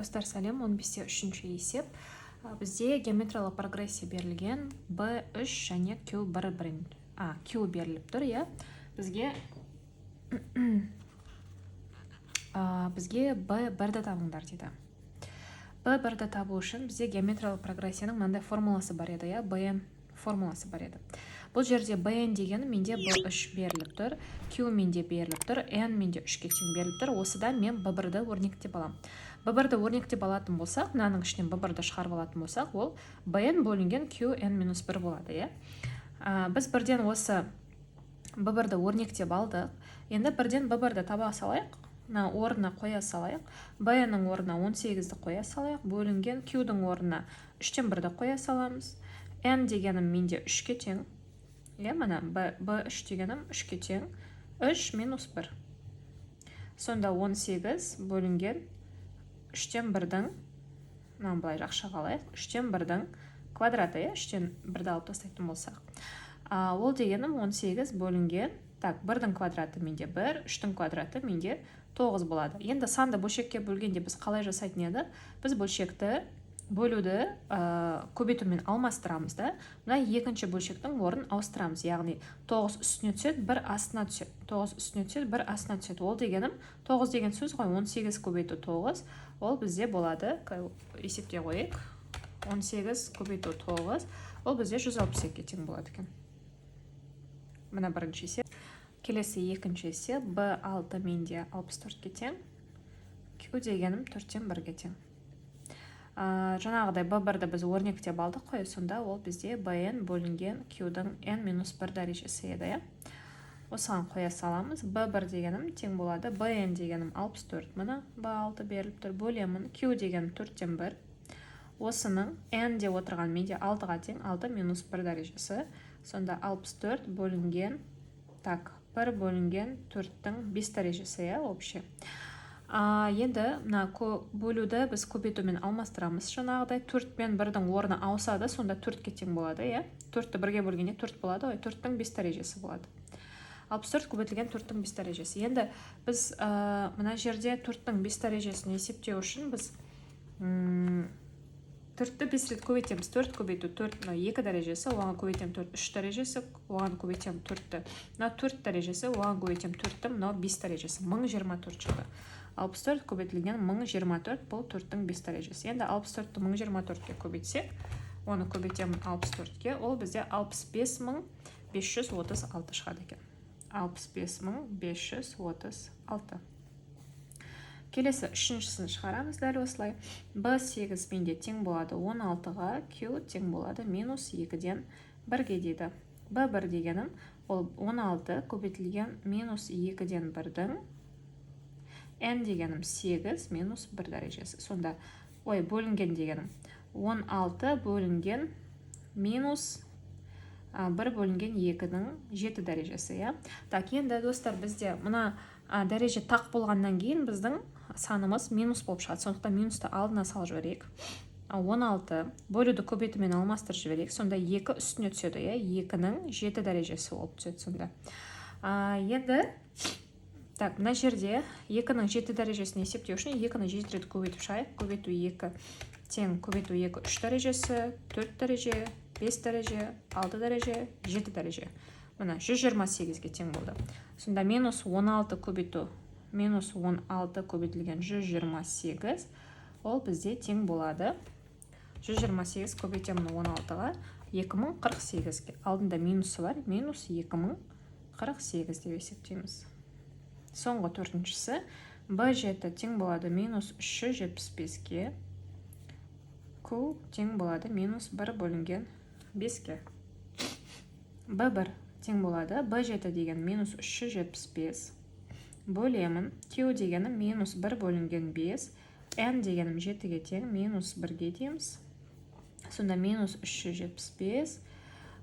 Достар сәлем, 15-те 3-ші есеп. Бізде геометриялық прогрессия берілген B3 және Q1 Q беріліп тұр, иә. Бізге B1-ді табыңдар дейді. B1-ді табу үшін бізде геометриялық прогрессияның мынандай формуласы бар еді, иә, BN формуласы бар еді. Бұл жерде BN дегені менде B3 беріліп тұр, Q менде беріліп тұр, N менде 3-ке тең беріліп тұр. Осыдан мен B1-ді өрнектеп алам. B1-ді өрнектеп алатын болсақ, мынаның ішінен B1-ді шығарып алатын болсақ, ол BN бөлінген QN-1 болады, иә. Біз бірден осы B1-ді өрнектеп алдық. Енді бірден B1-ді таба салайық. Орнына қоя салайық. BN-нің орнына 18-ді қоя салайық. Бөлінген Q-дің орнына 3-тен 1-ді қоя саламыз. N дегенім менде 3-ке тең. Мына B3 дегенім 3-ке тең. 3 минус 1. Сонда 18 бөлінген 3-тен 1-дің, былай жақша қалайық, 3-тен 1-дің квадраты, 3-тен 1-ді алып тастайтын болсақ. Ол дегенім 18 бөлінген, 1-дің квадраты менде 1, 3-тің квадраты менде 9 болады. Енді санды бөлшекке бөлгенде біз қалай жасайтын еді? Біз бөлшекті бөлуді көбейтумен алмастырамыз да. Мына екінші бөлшектің орнын ауыстырамыз. Яғни 9 үстіне түседі, 1 астына түседі. 9 үстіне түседі, 1 астына түседі. Ол дегенім 9 деген сөз ғой, 18 көбейту 9. Ол бізде болады, есепте қойық. 18 көбейту 9. Ол бізде 162-ге тең болады екен. Мына бірінші есеп. Келесі екінші есеп. B6 менде 64-ге тең. Q дегенім 4-тен 1-ге тең. Жаңағыдай B1-ді біз өрнектеп алдық қой, сонда ол бізде BN бөлінген Q-дің N-1 дәрежесі еді. Осыған қоя саламыз. B1 дегенім тең болады. BN дегенім 64. Мына B6 беріліп тұр. Бөлемін. Q дегенім 4-тен 1. Осының N де отырған менде 6-ға тең. 6-1 дәрежесі. Сонда 64 бөлінген 1 бөлінген 4-тің 5 дәрежесі, общий. Енді бөлуді біз көбейтумен алмастырамыз. Жаңағыдай 4 пен 1-дің орны ауысады, сонда 4-ке тең болады, 4-ті 1-ге бөлгенде 4 болады, 4-тің 5 дәрежесі болады. 64 көбейтілген 4-тің 5 дәрежесі. Енді біз мына жерде 4-тің 5 дәрежесін есептеу үшін біз 4-ті 5 рет көбейтеміз. 4 көбейту 4, 2 дәрежесі, оған көбейтем 4, 3 дәрежесі, оған көбейтем 4-ті. 4 дәрежесі, оған көбейтем 4-ті, 5 дәрежесі, 1024 шықты. 64 көбейтілген 1024, бұл 4-тің 5 дәрежесі. Енді 64-ті 1024-ке көбейтсек, оны көбейтемін 64-ке, ол бізде 65536 шығады екен. 65536. Келесі үшіншісін шығарамыз дәл осылай. B8 менде тең болады 16-ға, Q тең болады -2-ден 1-ге дейді. B1 дегенім ол 16 көбейтілген -2-ден 1-дің, N дегенім 8 -1 дәрежесі. Сонда, бөлінген дегенім 16 бөлінген -1 бөлінген 2-дің 7 дәрежесі. Енді достар, бізде мұна дәреже тақ болғаннан кейін біздің санымыз минус болып шығады. Сондықтан минусты алдына салып жіберейік. 16 бөлуді көбейтумен алмастырып жіберейік. Сонда 2 үстіне түседі, 2-ның 7 дәрежесі болып түседі сонда. Енді мына жерде 2-ның 7 дәрежесін есептеу үшін 2-ні 7 рет көбейтіп шығайық. Көбейту 2 тең көбейту 2 3 дәрежесі, 4 дәреже, 5 дәреже, 6 дәреже, 7 дәреже. Мына 128-ге тең болды. Сонда -16 көбейту -16 көбейтілген 128, ол бізде тең болады. 128 көбейтемін 16-ға 2048-ге. Алдында минусы бар, -2048 деп есептейміз. Соңғы төртіншісі B7 тең болады -375-ге. Q тең болады -1 бөлінген 5-ге. B1 тең болады. B7 деген -375. Бөлемін. Q дегенім -1 бөлінген 5. N дегенім 7-ге тең, -1-ге дейміз. Сонда -375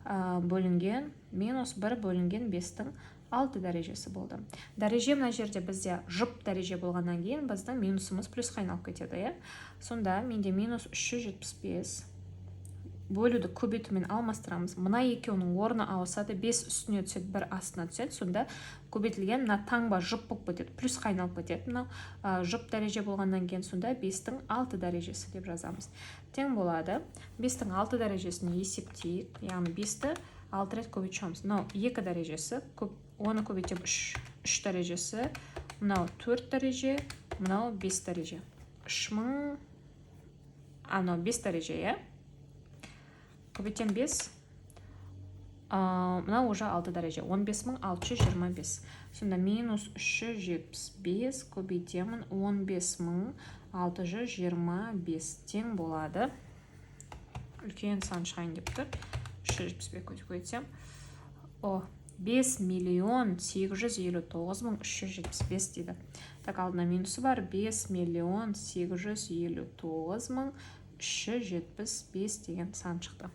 бөлінген -1 бөлінген 5-тің 6 дәрежесі болды. Дәреже мына жерде бізде жұп дәреже болғаннан кейін біздің минусымыз плюсқа айналып кетеді. Сонда менде -375 бөлуді көбейтумен алмастырамыз. Мына екеуінің орны ауысады, 5 үстіне түседі, 1 астына түседі. Сонда көбейтілген мына таңба жұп болып кетеді, плюсқа айналып кетеді. Мынау жұп дәреже болғаннан кейін сонда 5-тің 6 дәрежесі деп жазамыз. Тең болады. 5-тің 6 дәрежесін есептейік. Яғни 5-ті 6 рет көбейтеміз. Мынау 2 дәрежесі, оны көбейтем 3 дәрежесі, мынау 4 дәреже, мынау 5 дәреже. 3000, мынау 5 дәреже, иә? Көбейтем 5, мынау уже 6 дәреже, 15625. Сонда минус 375 көбейтемін 15625 тең болады. Үлкен сан шығайын деп тұр. 375 көбейтсем. 5.859.375 дейді. Так, алдына минусы бар. 5.859.375 деген сан шықты.